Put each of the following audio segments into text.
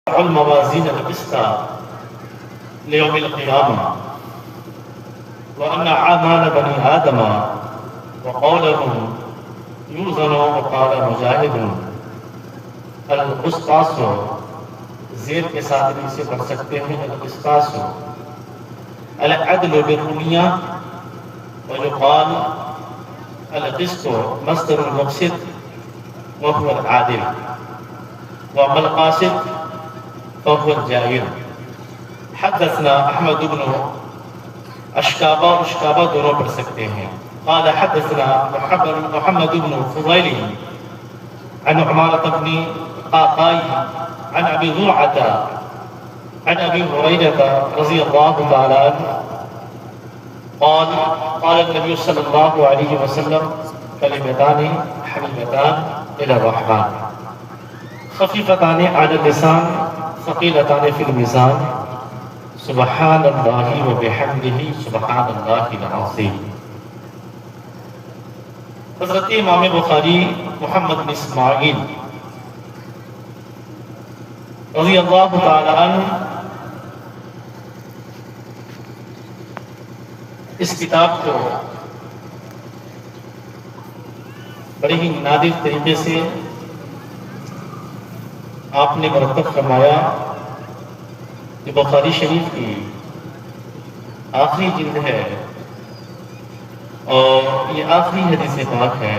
الموازين القسط ليوم القيامة وأن أعمال بني آدم وقولهم يوزن. وقال مجاہد القسطاس زیر کے ساتھ اسے پڑھ سکتے ہیں القسطاس العدل بالرمیہ. ويقال القسط مصدر المقسط وهو العادل، وأما القاسط فهو الجائر. حدثنا احمد بن اشکابہ، اشکابہ دونوں پڑھ سکتے ہیں. قال حدثنا محمد بن فضيل عن عمارة بن قعقاع عن ابي زرعة عن ابي هريرة رضي الله تعالى عنه قال قال النبي صلى الله عليه وسلم كلمتان حبيبتان الى الرحمن خفيفتان على اللسان ثقيلتان في الميزان سبحان اللہ وبحمدہ سبحان اللہ العظیم. حضرت امام بخاری محمد بن اسماعیل رضی اللہ تعالی عنہ اس کتاب کو بڑے ہی نادر طریقے سے آپ نے مرتب فرمایا کہ بخاری شریف کی آخری جلد ہے اور یہ آخری حدیث پاک ہے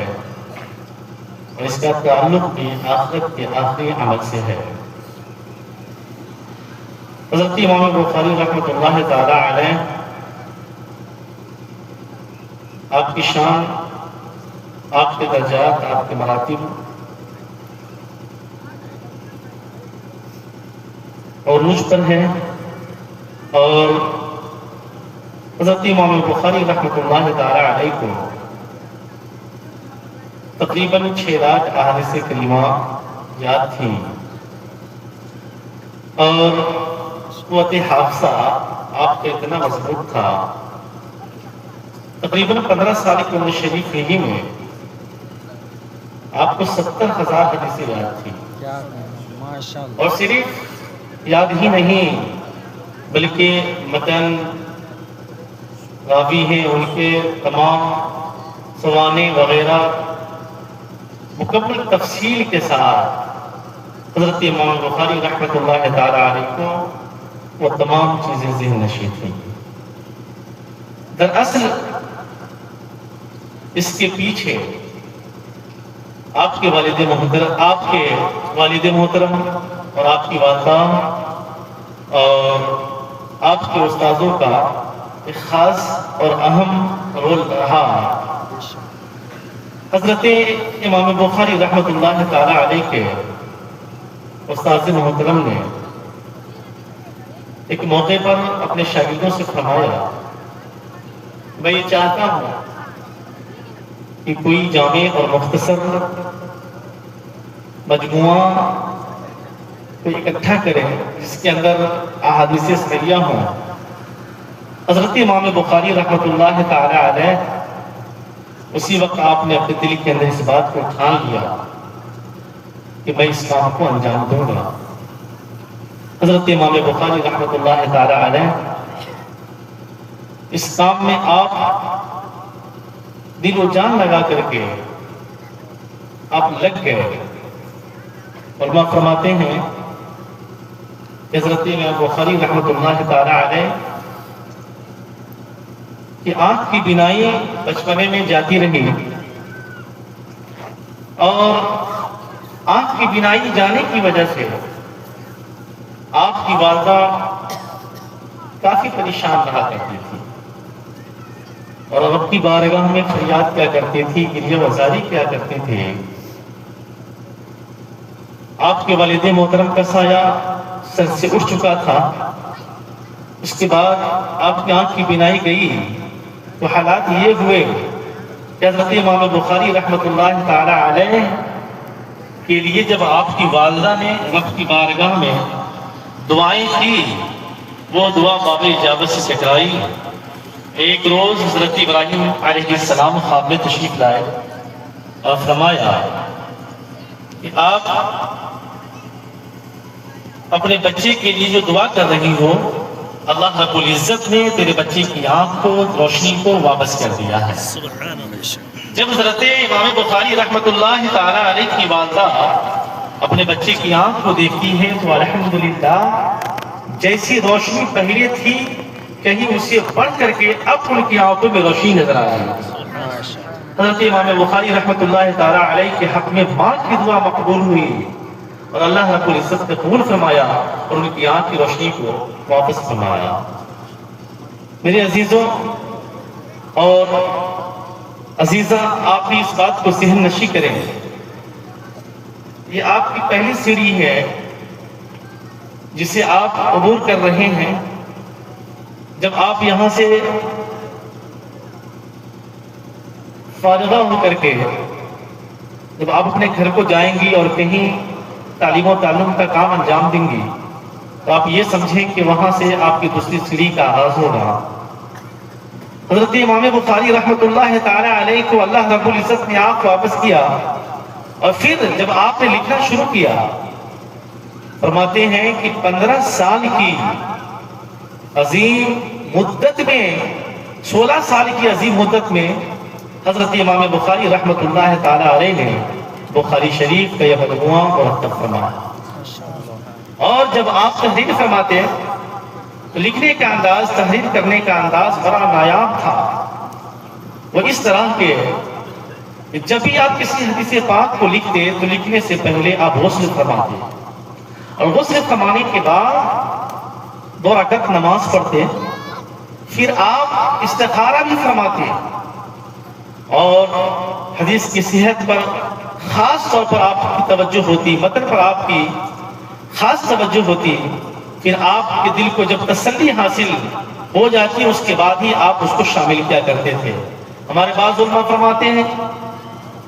اور اس کا تعلق بھی آخرت کے آخری عمل سے ہے. حضرت امام بخاری رحمۃ اللہ تعالی علیہ آپ کی شان، آپ کے درجات، آپ کے مراتب اور مجھ پر ہے، اور حضرت امام بخاری رحمۃ اللہ تعالی علیہ کو تقریباً 6 لاکھ احادیث کریمہ یاد تھیں اور قوت حافظہ آپ کا اتنا مضبوط تھا. تقریباً 15 سال کی عمر شریف ہی میں آپ کو 70,000 حدیثیں یاد تھیں، اور صرف یاد ہی نہیں بلکہ متن راوی ہیں ان کے تمام سوانے وغیرہ مکمل تفصیل کے ساتھ حضرت امام بخاری رحمۃ اللہ تعالی علیہ کو وہ تمام چیزیں ذہن نشین تھیں. دراصل اس کے پیچھے آپ کے والد محترم اور آپ کی والدہ اور آپ کے استاذوں کا ایک خاص اور اہم رول رہا. حضرت امام بخاری رحمۃ اللہ تعالی علیہ کے استاذ محترم نے ایک موقع پر اپنے شاگردوں سے فرمایا، میں یہ چاہتا ہوں کہ کوئی جامع اور مختصر مجموعہ کو اکٹھا کریں جس کے اندر احادیث صحیحہ ہوں. حضرت امام بخاری رحمۃ اللہ تعالی علیہ اسی وقت آپ نے اپنے دل کے اندر اس بات کو ٹھان لیا کہ میں اس کام کو انجام دوں گا. حضرت امام بخاری رحمۃ اللہ تعالی علیہ اس کام میں آپ دل و جان لگا کر کے آپ لگ گئے. علماء فرماتے ہیں کہ حضرت امام بخاری رحمۃ اللہ تعالی علیہ کہ آنکھ کی بینائی بچپنے میں جاتی رہی، اور آنکھ کی بینائی جانے کی وجہ سے آپ کی والدہ کافی پریشان رہا کرتی تھی اور رب کی بارگاہ میں فریاد کیا کرتی تھی، گریہ وزاری کیا کرتے تھے. آپ کے والد محترم کا سایہ سر سے اٹھ چکا تھا. اس کے بعد آپ کی آنکھ کی بینائی گئی تو حالات یہ ہوئے کہ حضرت امام بخاری رحمۃ اللہ تعالی علیہ کے لیے جب آپ کی والدہ نے رب کی بارگاہ میں دعائیں کی، وہ دعا باب اجابت سے ٹکرائی. ایک روز حضرت ابراہیم علیہ السلام خواب میں تشریف لائے اور فرمایا کہ آپ اپنے بچے کے لیے جو دعا کر رہی ہو، اللہ رب العزت نے تیرے بچے کی آنکھ کو، روشنی کو واپس کر دیا ہے۔ جب حضرت امام بخاری رحمۃ اللہ تعالی علیہ کی والدہ اپنے بچے کی آنکھ کو دیکھتی ہے تو الحمدللہ جیسی روشنی پہلے تھی کہیں اسے بڑھ کر کے اب ان کی آنکھوں میں روشنی نظر آ رہی ہے۔ حضرت امام بخاری رحمۃ اللہ تعالی علیہ کے حق میں ماں کی دعا مقبول ہوئی اور اللہ رب العزت نے قبول فرمایا اور ان کی آنکھ کی روشنی کو واپس فرمایا۔ میرے عزیزوں اور عزیزہ، آپ بھی اس بات کو ذہن نشی کریں، یہ آپ کی پہلی سیڑھی ہے جسے آپ عبور کر رہے ہیں۔ جب آپ یہاں سے فارغہ ہو کر کے جب آپ اپنے گھر کو جائیں گی اور کہیں تعلیم و تعلم کا کام انجام دیں گی تو آپ یہ سمجھیں کہ وہاں سے آپ کی دوسری سیڑھی کا آغاز ہوگا۔ حضرت امام بخاری رحمۃ اللہ تعالی علیہ کو اللہ رب العزت نے آپ واپس کیا اور پھر جب آپ نے لکھنا شروع کیا، فرماتے ہیں کہ 15 سال کی عظیم مدت میں 16 سال کی عظیم مدت میں حضرت امام بخاری رحمۃ اللہ تعالی علیہ نے بخاری شریف کا یہ مجموعہ مرتب فرمایا۔ اور جب آپ تحریر فرماتے تو لکھنے کا انداز، تحریر کرنے کا انداز بڑا نایاب تھا۔ وہ اس طرح کے جب بھی آپ کسی حدیث پاک کو لکھتے تو لکھنے سے پہلے آپ غسل فرماتے اور غسل فرمانے کے بعد 2 رکعت نماز پڑھتے، پھر آپ استخارہ بھی فرماتے اور حدیث کی صحت پر خاص طور پر آپ کی توجہ ہوتی، متن پر آپ کی خاص توجہ ہوتی۔ پھر آپ کے دل کو جب تسلی حاصل ہو جاتی اس کے بعد ہی آپ اس کو شامل کیا کرتے تھے۔ ہمارے بعض علماء فرماتے ہیں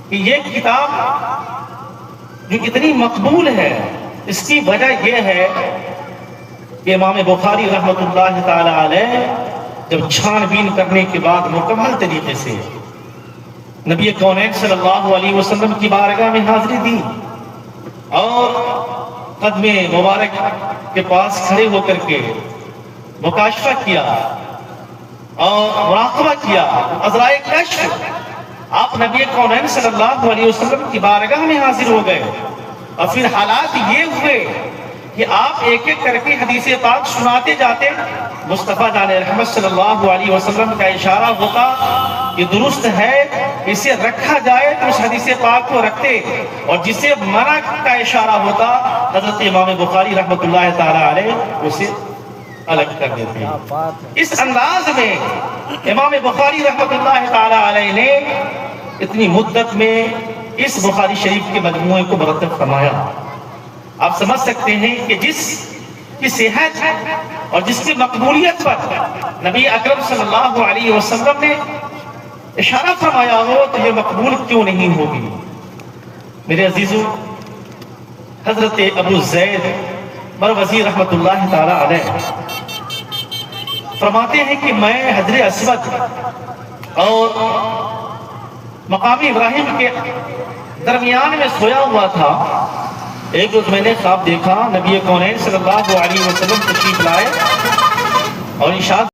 کہ یہ کتاب جو اتنی مقبول ہے اس کی وجہ یہ ہے کہ امام بخاری رحمۃ اللہ تعالی علیہ جب چھان بین کرنے کے بعد مکمل طریقے سے نبی کونین صلی اللہ علیہ وسلم کی بارگاہ میں حاضری دی اور قدم مبارک کے پاس کھڑے ہو کر کے مکاشفہ کیا اور مراقبہ کیا، عذرائے کشف، آپ نبی کونین صلی اللہ علیہ وسلم کی بارگاہ میں حاضر ہو گئے اور پھر حالات یہ ہوئے کہ آپ ایک ایک کر کے حدیث پاک سناتے جاتے۔ مصطفیٰ جان رحمت صلی اللہ علیہ وسلم کا اشارہ ہوتا یہ درست ہے، اسے رکھا جائے تو اس حدیث پاک کو رکھتے، اور جسے منع کا اشارہ ہوتا حضرت امام بخاری رحمت اللہ تعالی علیہ اسے الگ کر دیتے۔ اس انداز میں امام بخاری رحمت اللہ تعالی علیہ نے اتنی مدت میں اس بخاری شریف کے مجموعے کو مرتب فرمایا۔ آپ سمجھ سکتے ہیں کہ جس کی صحت اور جس کی مقبولیت پر نبی اکرم صلی اللہ علیہ وسلم نے اشارہ فرمایا ہو تو یہ مقبول کیوں نہیں ہوگی۔ میرے عزیزو، حضرت ابو زید مروزی رحمت اللہ تعالی علیہ فرماتے ہیں کہ میں حجر اسود اور مقام ابراہیم کے درمیان میں سویا ہوا تھا۔ ایک روز میں نے خواب دیکھا، نبی کونین صلی اللہ علیہ وسلم تشریف لائے اور ارشاد